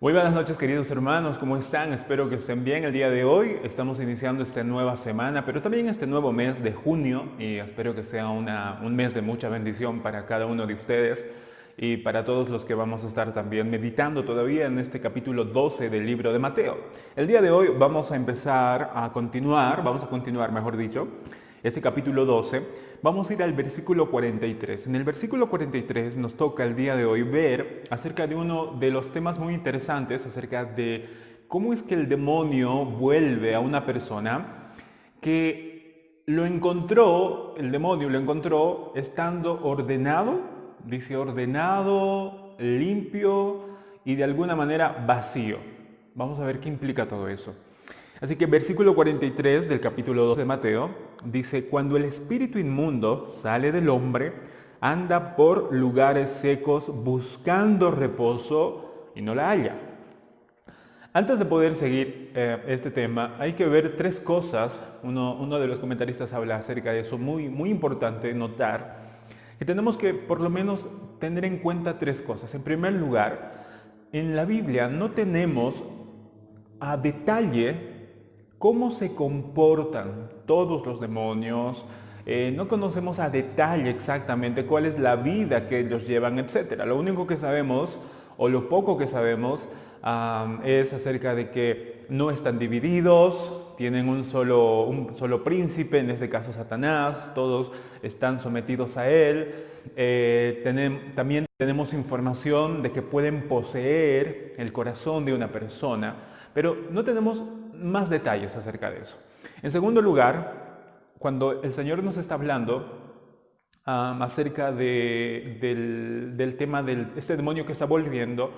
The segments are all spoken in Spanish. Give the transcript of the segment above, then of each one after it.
Muy buenas noches, queridos hermanos, ¿cómo están? Espero que estén bien el día de hoy. Estamos iniciando esta nueva semana, pero también este nuevo mes de junio, y espero que sea un mes de mucha bendición para cada uno de ustedes y para todos los que vamos a estar también meditando todavía en este capítulo 12 del libro de Mateo. El día de hoy vamos a continuar, mejor dicho, este capítulo 12. Vamos a ir al versículo 43. En el versículo 43 nos toca el día de hoy ver acerca de uno de los temas muy interesantes, acerca de cómo es que el demonio vuelve a una persona que el demonio lo encontró estando ordenado, dice ordenado, limpio y de alguna manera vacío. Vamos a ver qué implica todo eso. Así que versículo 43 del capítulo 2 de Mateo dice, cuando el espíritu inmundo sale del hombre, anda por lugares secos buscando reposo y no la halla. Antes de poder seguir este tema, hay que ver tres cosas. Uno de los comentaristas habla acerca de eso, muy importante notar, que tenemos que por lo menos tener en cuenta tres cosas. En primer lugar, en la Biblia no tenemos a detalle cómo se comportan todos los demonios. No conocemos a detalle exactamente cuál es la vida que ellos llevan, etcétera. Lo único que sabemos, o lo poco que sabemos, es acerca de que no están divididos, tienen un solo príncipe, en este caso Satanás, todos están sometidos a él. También tenemos información de que pueden poseer el corazón de una persona, pero no tenemos más detalles acerca de eso. En segundo lugar, cuando el Señor nos está hablando acerca del tema de este demonio que está volviendo,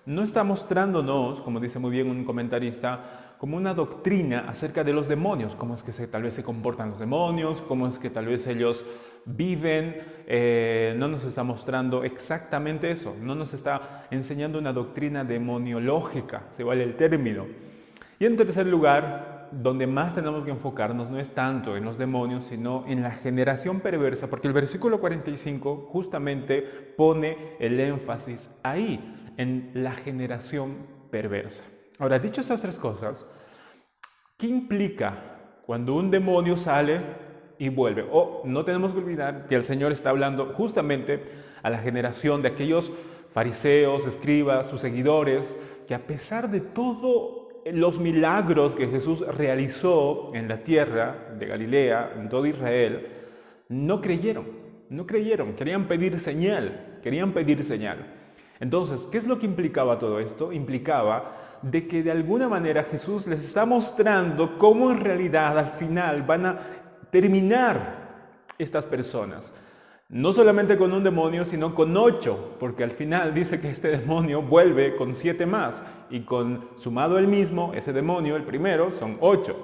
no está mostrándonos, como dice muy bien un comentarista, como una doctrina acerca de los demonios, cómo es que tal vez se comportan los demonios, cómo es que tal vez ellos viven. No nos está mostrando exactamente eso, no nos está enseñando una doctrina demoniológica, se vale el término. Y en tercer lugar, donde más tenemos que enfocarnos no es tanto en los demonios, sino en la generación perversa, porque el versículo 45 justamente pone el énfasis ahí, en la generación perversa. Ahora, dicho estas tres cosas, ¿qué implica cuando un demonio sale y vuelve? No tenemos que olvidar que el Señor está hablando justamente a la generación de aquellos fariseos, escribas, sus seguidores, que a pesar de todos los milagros que Jesús realizó en la tierra de Galilea, en todo Israel, no creyeron, querían pedir señal. Entonces, ¿qué es lo que implicaba todo esto? Implicaba de que de alguna manera Jesús les está mostrando cómo en realidad al final van a terminar estas personas. No solamente con un demonio, sino con 8, porque al final dice que este demonio vuelve con 7 más, y sumado él mismo, ese demonio, el primero, son 8.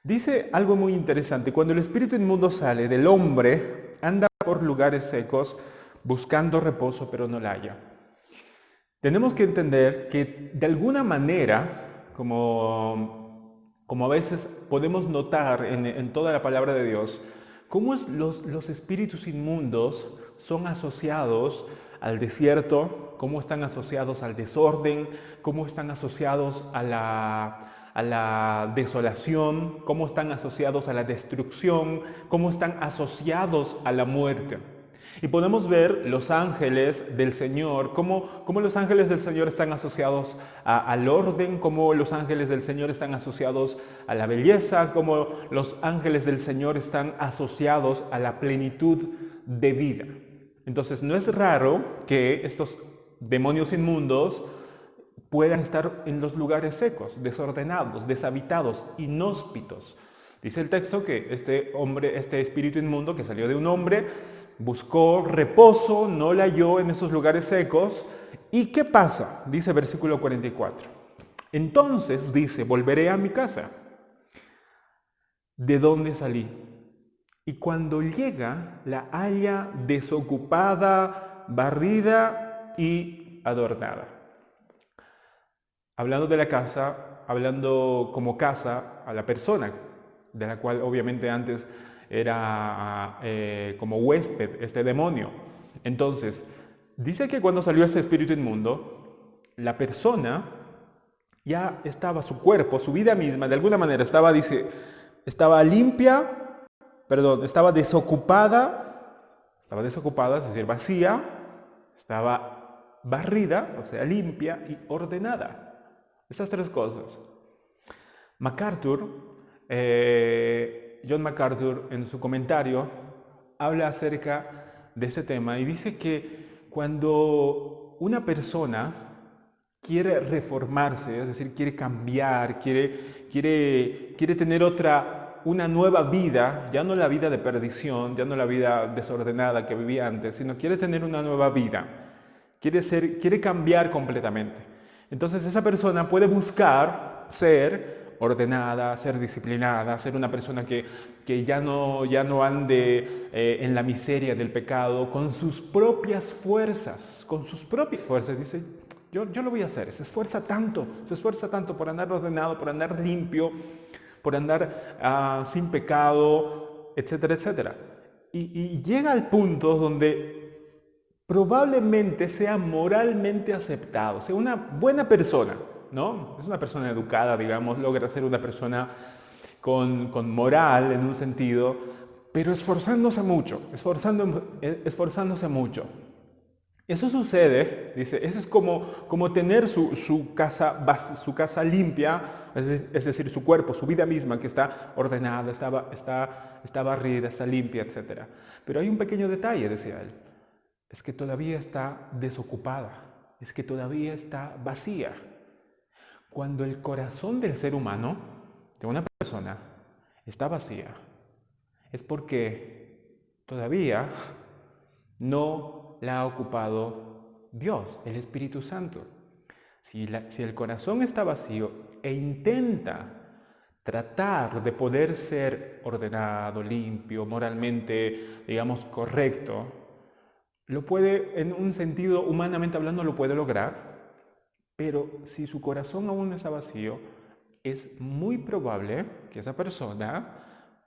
Dice algo muy interesante, cuando el espíritu inmundo sale del hombre, anda por lugares secos, buscando reposo, pero no la halla. Tenemos que entender que de alguna manera, como a veces podemos notar en toda la palabra de Dios, cómo los espíritus inmundos son asociados al desierto, cómo están asociados al desorden, cómo están asociados a la desolación, cómo están asociados a la destrucción, cómo están asociados a la muerte. Y podemos ver los ángeles del Señor, cómo los ángeles del Señor están asociados al orden, cómo los ángeles del Señor están asociados a la belleza, cómo los ángeles del Señor están asociados a la plenitud de vida. Entonces no es raro que estos demonios inmundos puedan estar en los lugares secos, desordenados, deshabitados, inhóspitos. Dice el texto que este espíritu inmundo que salió de un hombre, buscó reposo, no la halló en esos lugares secos. ¿Y qué pasa? Dice versículo 44. Entonces dice, volveré a mi casa, de donde salí. Y cuando llega, la halla desocupada, barrida y adornada. Hablando de la casa, hablando como casa a la persona, de la cual obviamente antes era como huésped este demonio. Entonces, dice que cuando salió ese espíritu inmundo, la persona ya estaba, su cuerpo, su vida misma, de alguna manera estaba limpia, perdón, estaba desocupada, es decir, vacía, estaba barrida, o sea, limpia y ordenada. Estas tres cosas. John MacArthur, en su comentario, habla acerca de este tema y dice que cuando una persona quiere reformarse, es decir, quiere cambiar, quiere tener una nueva vida, ya no la vida de perdición, ya no la vida desordenada que vivía antes, sino quiere tener una nueva vida, quiere cambiar completamente. Entonces esa persona puede buscar ser ordenada, ser disciplinada, ser una persona que ya no ande en la miseria del pecado, con sus propias fuerzas, dice, yo lo voy a hacer, se esfuerza tanto por andar ordenado, por andar limpio, por andar sin pecado, etcétera, etcétera. Y llega al punto donde probablemente sea moralmente aceptado, sea una buena persona, ¿no? Es una persona educada, digamos, logra ser una persona con moral en un sentido, pero esforzándose mucho. Eso sucede, dice, eso es como tener su casa limpia, es decir, su cuerpo, su vida misma, que está ordenada, está barrida, está limpia, etc. Pero hay un pequeño detalle, decía él, es que todavía está desocupada, es que todavía está vacía. Cuando el corazón del ser humano, de una persona, está vacía, es porque todavía no la ha ocupado Dios, el Espíritu Santo. Si el corazón está vacío e intenta tratar de poder ser ordenado, limpio, moralmente, digamos, correcto, lo puede, en un sentido humanamente hablando, lo puede lograr, pero si su corazón aún está vacío, es muy probable que esa persona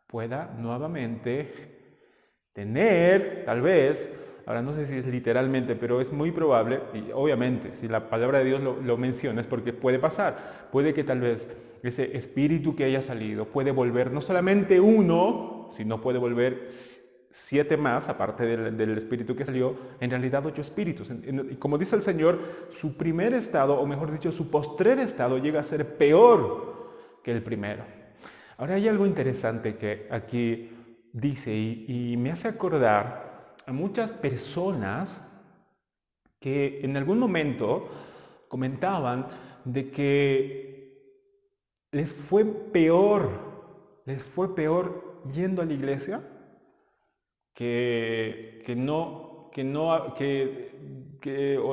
pueda nuevamente tener, tal vez, ahora no sé si es literalmente, pero es muy probable, y obviamente si la palabra de Dios lo menciona es porque puede pasar, puede que tal vez ese espíritu que haya salido puede volver no solamente uno, sino puede volver 7 más, aparte del espíritu que salió, en realidad 8 espíritus. Y como dice el Señor, su primer estado, o mejor dicho, su postrer estado llega a ser peor que el primero. Ahora hay algo interesante que aquí dice y me hace acordar a muchas personas que en algún momento comentaban de que les fue peor yendo a la iglesia o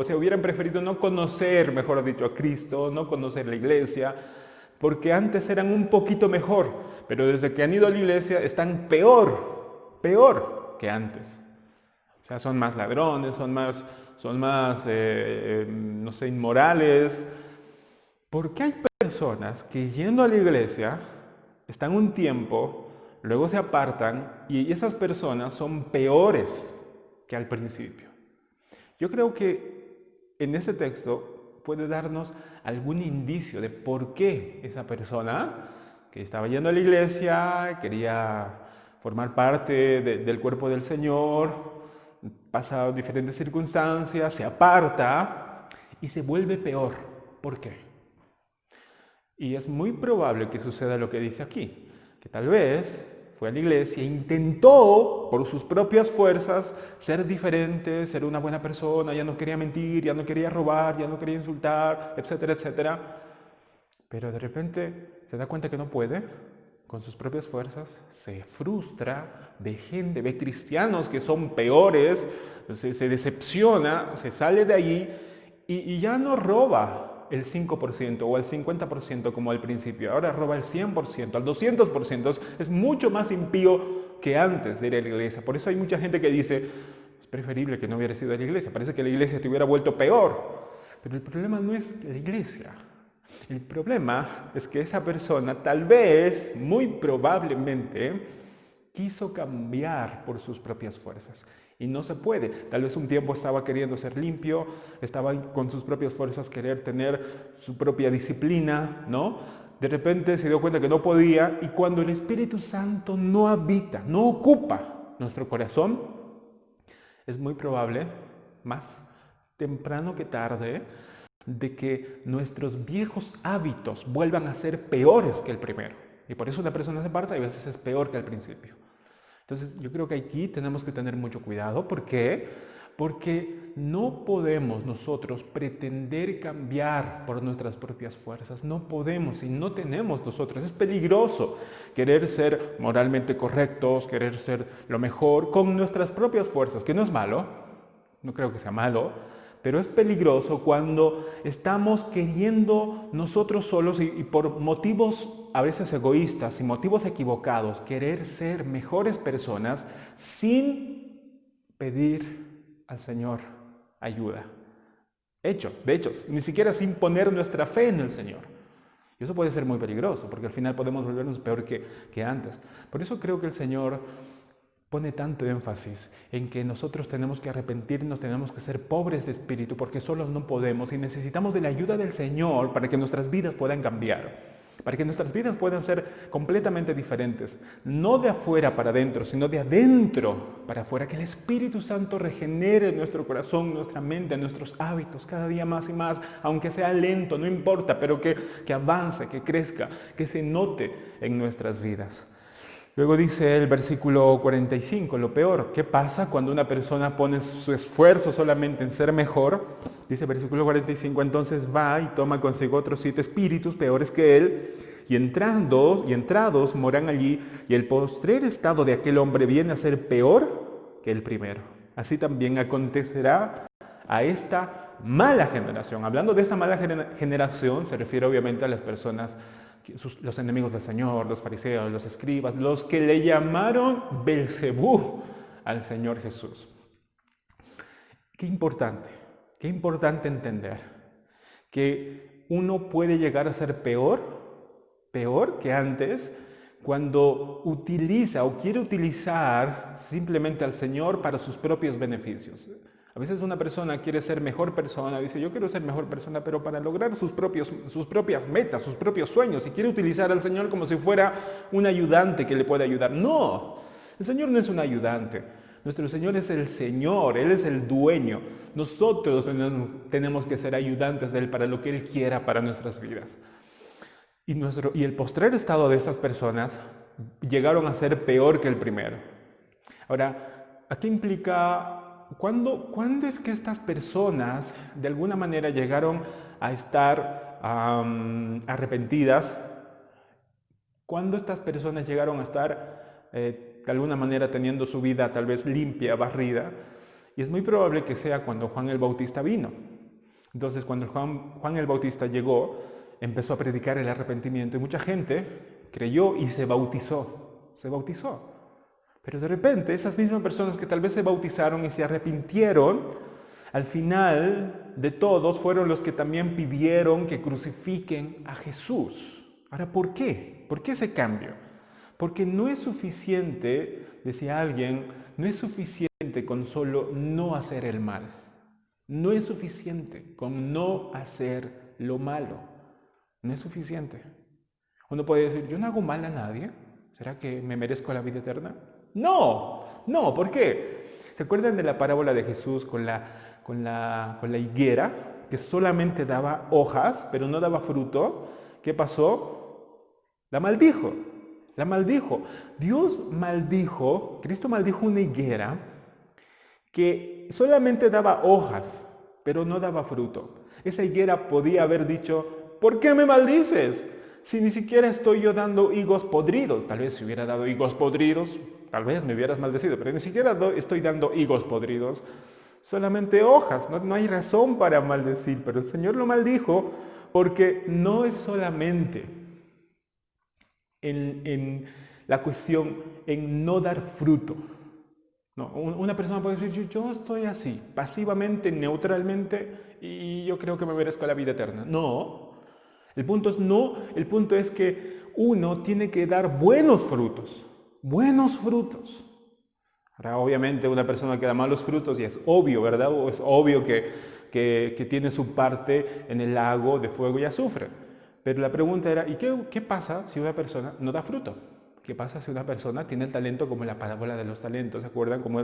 sea, hubieran preferido no conocer, mejor dicho, a Cristo, no conocer la iglesia, porque antes eran un poquito mejor, pero desde que han ido a la iglesia están peor que antes. O sea, son más ladrones, son más no sé, inmorales. Porque hay personas que yendo a la iglesia están un tiempo, luego se apartan y esas personas son peores que al principio. Yo creo que en este texto puede darnos algún indicio de por qué esa persona que estaba yendo a la iglesia, quería formar parte del cuerpo del Señor, pasa diferentes circunstancias, se aparta y se vuelve peor. ¿Por qué? Y es muy probable que suceda lo que dice aquí, que tal vez fue a la iglesia e intentó por sus propias fuerzas ser diferente, ser una buena persona, ya no quería mentir, ya no quería robar, ya no quería insultar, etcétera, etcétera. Pero de repente se da cuenta que no puede con sus propias fuerzas, se frustra, ve cristianos que son peores, se decepciona, se sale de ahí y ya no roba el 5% o el 50% como al principio, ahora roba el 100%, al 200%, es mucho más impío que antes de ir a la iglesia. Por eso hay mucha gente que dice, es preferible que no hubiera sido a la iglesia, parece que la iglesia te hubiera vuelto peor. Pero el problema no es la iglesia. El problema es que esa persona tal vez, muy probablemente, quiso cambiar por sus propias fuerzas. Y no se puede. Tal vez un tiempo estaba queriendo ser limpio, estaba con sus propias fuerzas querer tener su propia disciplina, ¿no? De repente se dio cuenta que no podía, y cuando el Espíritu Santo no habita, no ocupa nuestro corazón, es muy probable, más temprano que tarde, de que nuestros viejos hábitos vuelvan a ser peores que el primero. Y por eso una persona se aparta y a veces es peor que al principio. Entonces yo creo que aquí tenemos que tener mucho cuidado. ¿Por qué? Porque no podemos nosotros pretender cambiar por nuestras propias fuerzas. No podemos y no tenemos nosotros. Es peligroso querer ser moralmente correctos, querer ser lo mejor con nuestras propias fuerzas, que no es malo, no creo que sea malo, pero es peligroso cuando estamos queriendo nosotros solos y por motivos a veces egoístas y motivos equivocados, querer ser mejores personas sin pedir al Señor ayuda. De hecho, ni siquiera sin poner nuestra fe en el Señor. Y eso puede ser muy peligroso, porque al final podemos volvernos peor que antes. Por eso creo que el Señor pone tanto énfasis en que nosotros tenemos que arrepentirnos, tenemos que ser pobres de espíritu, porque solos no podemos y necesitamos de la ayuda del Señor para que nuestras vidas puedan cambiar, para que nuestras vidas puedan ser completamente diferentes, no de afuera para adentro, sino de adentro para afuera, que el Espíritu Santo regenere nuestro corazón, nuestra mente, nuestros hábitos cada día más y más, aunque sea lento, no importa, pero que avance, que crezca, que se note en nuestras vidas. Luego dice el versículo 45, lo peor, ¿qué pasa cuando una persona pone su esfuerzo solamente en ser mejor? Dice el versículo 45, entonces va y toma consigo otros 7 espíritus peores que él, y entrados moran allí, y el postrer estado de aquel hombre viene a ser peor que el primero. Así también acontecerá a esta mala generación. Hablando de esta mala generación, se refiere obviamente a las personas, los enemigos del Señor, los fariseos, los escribas, los que le llamaron Belzebú al Señor Jesús. Qué importante entender que uno puede llegar a ser peor que antes, cuando utiliza o quiere utilizar simplemente al Señor para sus propios beneficios. A veces una persona quiere ser mejor persona, dice yo quiero ser mejor persona, pero para lograr sus propias metas, sus propios sueños, y quiere utilizar al Señor como si fuera un ayudante que le puede ayudar. No, el Señor no es un ayudante, nuestro Señor es el Señor, Él es el dueño. Nosotros tenemos que ser ayudantes de Él para lo que Él quiera para nuestras vidas. Y el postrer estado de estas personas llegaron a ser peor que el primero. Ahora, ¿a qué implica? ¿Cuándo es que estas personas de alguna manera llegaron a estar arrepentidas? ¿Cuándo estas personas llegaron a estar de alguna manera teniendo su vida tal vez limpia, barrida? Y es muy probable que sea cuando Juan el Bautista vino. Entonces cuando Juan el Bautista llegó, empezó a predicar el arrepentimiento y mucha gente creyó y se bautizó. Pero de repente esas mismas personas que tal vez se bautizaron y se arrepintieron, al final de todos fueron los que también pidieron que crucifiquen a Jesús. Ahora, ¿por qué? ¿Por qué ese cambio? Porque no es suficiente, decía alguien, no es suficiente con solo no hacer el mal. No es suficiente con no hacer lo malo. No es suficiente. Uno puede decir, yo no hago mal a nadie. ¿Será que me merezco la vida eterna? No, ¿por qué? ¿Se acuerdan de la parábola de Jesús con la higuera que solamente daba hojas, pero no daba fruto? ¿Qué pasó? La maldijo. Cristo maldijo una higuera que solamente daba hojas, pero no daba fruto. Esa higuera podía haber dicho, ¿por qué me maldices? Si ni siquiera estoy yo dando higos podridos. Tal vez si hubiera dado higos podridos, tal vez me hubieras maldecido, pero ni siquiera estoy dando higos podridos, solamente hojas. No hay razón para maldecir, pero el Señor lo maldijo porque no es solamente en la cuestión en no dar fruto. No, una persona puede decir, yo estoy así, pasivamente, neutralmente, y yo creo que me merezco la vida eterna. No. El punto es que uno tiene que dar buenos frutos. Ahora, obviamente una persona que da malos frutos, y es obvio, ¿verdad? O es obvio que tiene su parte en el lago de fuego y azufre. Pero la pregunta era, ¿y qué pasa si una persona no da fruto? ¿Qué pasa si una persona tiene el talento como la parábola de los talentos? ¿Se acuerdan? Creo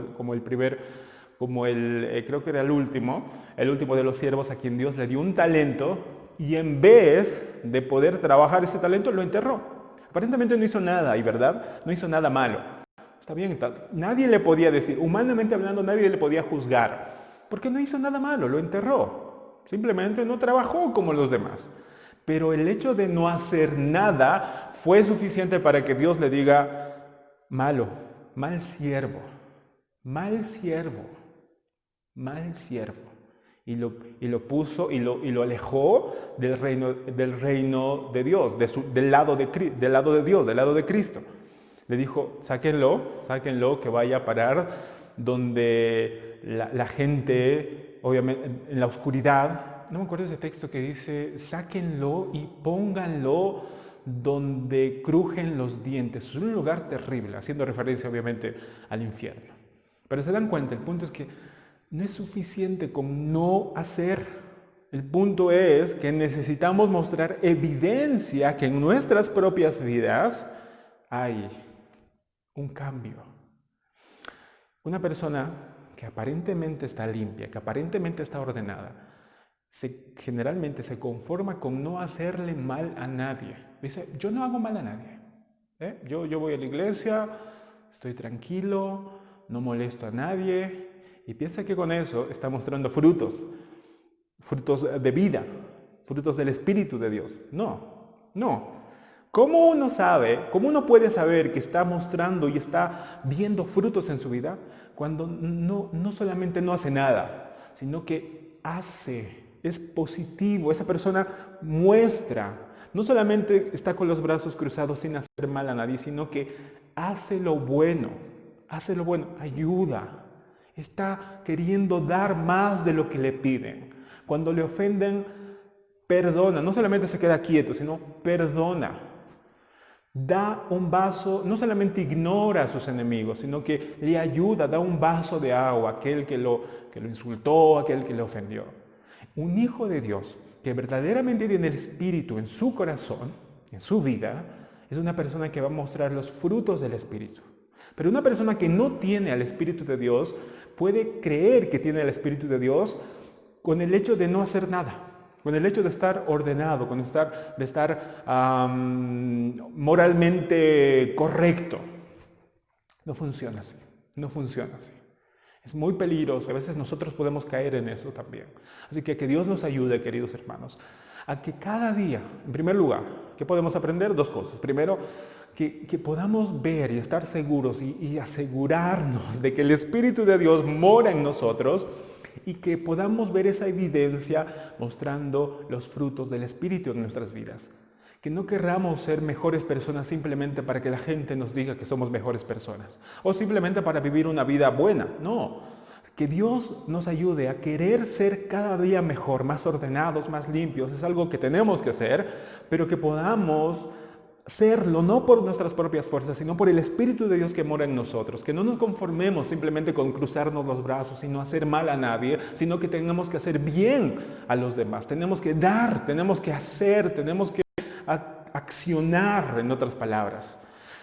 que era el último de los siervos a quien Dios le dio un talento y en vez de poder trabajar ese talento lo enterró. Aparentemente no hizo nada, y verdad, no hizo nada malo. Está bien, nadie le podía decir, humanamente hablando, nadie le podía juzgar, porque no hizo nada malo, lo enterró. Simplemente no trabajó como los demás. Pero el hecho de no hacer nada fue suficiente para que Dios le diga, malo, mal siervo, mal siervo, mal siervo. Y lo puso y lo alejó del reino de Dios, del lado de Dios, del lado de Cristo. Le dijo, sáquenlo, que vaya a parar donde la gente, obviamente, en la oscuridad. No me acuerdo ese texto que dice, sáquenlo y pónganlo donde crujen los dientes. Es un lugar terrible, haciendo referencia obviamente al infierno. Pero se dan cuenta, el punto es que no es suficiente con no hacer. El punto es que necesitamos mostrar evidencia que en nuestras propias vidas hay un cambio. Una persona que aparentemente está limpia, que aparentemente está ordenada, generalmente se conforma con no hacerle mal a nadie. Dice, yo no hago mal a nadie. Yo voy a la iglesia, estoy tranquilo, no molesto a nadie, y piensa que con eso está mostrando frutos de vida, frutos del Espíritu de Dios. No. ¿Cómo uno puede saber que está mostrando y está viendo frutos en su vida cuando no solamente no hace nada, sino que hace, es positivo? Esa persona muestra, no solamente está con los brazos cruzados sin hacer mal a nadie, sino que hace lo bueno, ayuda, está queriendo dar más de lo que le piden. Cuando le ofenden, perdona, no solamente se queda quieto, sino perdona. Da un vaso, no solamente ignora a sus enemigos, sino que le ayuda, da un vaso de agua a aquel que lo insultó, a aquel que le ofendió. Un hijo de Dios que verdaderamente tiene el Espíritu en su corazón, en su vida, es una persona que va a mostrar los frutos del Espíritu. Pero una persona que no tiene al Espíritu de Dios puede creer que tiene el Espíritu de Dios con el hecho de no hacer nada. Con el hecho de estar ordenado, de estar moralmente correcto. No funciona así. Es muy peligroso. A veces nosotros podemos caer en eso también. Así que Dios nos ayude, queridos hermanos, a que cada día, en primer lugar, ¿qué podemos aprender? Dos cosas. Primero, que podamos ver y estar seguros y asegurarnos de que el Espíritu de Dios mora en nosotros, y que podamos ver esa evidencia mostrando los frutos del Espíritu en nuestras vidas. Que no querramos ser mejores personas simplemente para que la gente nos diga que somos mejores personas, o simplemente para vivir una vida buena. No, que Dios nos ayude a querer ser cada día mejor, más ordenados, más limpios. Es algo que tenemos que hacer, pero que podamos serlo no por nuestras propias fuerzas, sino por el Espíritu de Dios que mora en nosotros. Que no nos conformemos simplemente con cruzarnos los brazos y no hacer mal a nadie, sino que tenemos que hacer bien a los demás. Tenemos que dar, tenemos que hacer, tenemos que accionar, en otras palabras.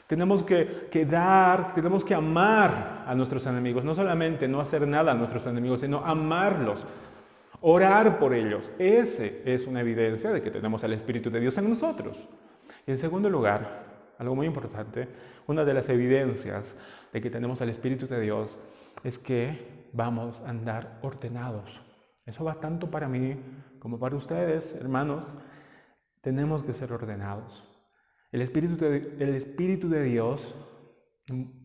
Tenemos que dar, tenemos que amar a nuestros enemigos. No solamente no hacer nada a nuestros enemigos, sino amarlos, orar por ellos. Ese es una evidencia de que tenemos al Espíritu de Dios en nosotros. Y en segundo lugar, algo muy importante, una de las evidencias de que tenemos al Espíritu de Dios es que vamos a andar ordenados. Eso va tanto para mí como para ustedes, hermanos. Tenemos que ser ordenados. El Espíritu de Dios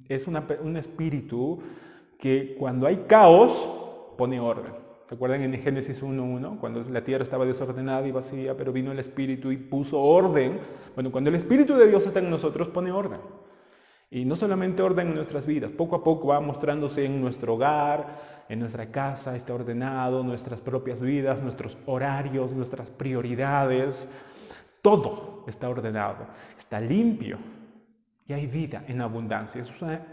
es un espíritu que cuando hay caos pone orden. ¿Se acuerdan en Génesis 1:1? Cuando la tierra estaba desordenada y vacía, pero vino el Espíritu y puso orden. Bueno, cuando el Espíritu de Dios está en nosotros, pone orden. Y no solamente orden en nuestras vidas, poco a poco va mostrándose en nuestro hogar, en nuestra casa, está ordenado, nuestras propias vidas, nuestros horarios, nuestras prioridades. Todo está ordenado, está limpio y hay vida en abundancia.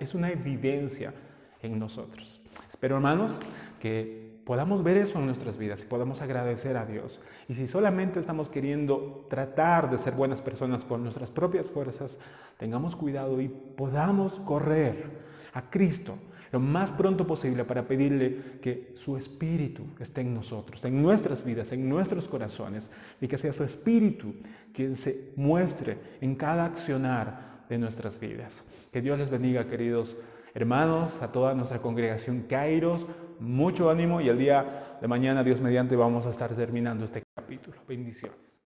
Es una evidencia en nosotros. Espero, hermanos, que podamos ver eso en nuestras vidas y podamos agradecer a Dios. Y si solamente estamos queriendo tratar de ser buenas personas con nuestras propias fuerzas, tengamos cuidado y podamos correr a Cristo lo más pronto posible para pedirle que su Espíritu esté en nosotros, en nuestras vidas, en nuestros corazones, y que sea su Espíritu quien se muestre en cada accionar de nuestras vidas. Que Dios les bendiga, queridos hermanos, a toda nuestra congregación Kairos, mucho ánimo, y el día de mañana, Dios mediante, vamos a estar terminando este capítulo. Bendiciones.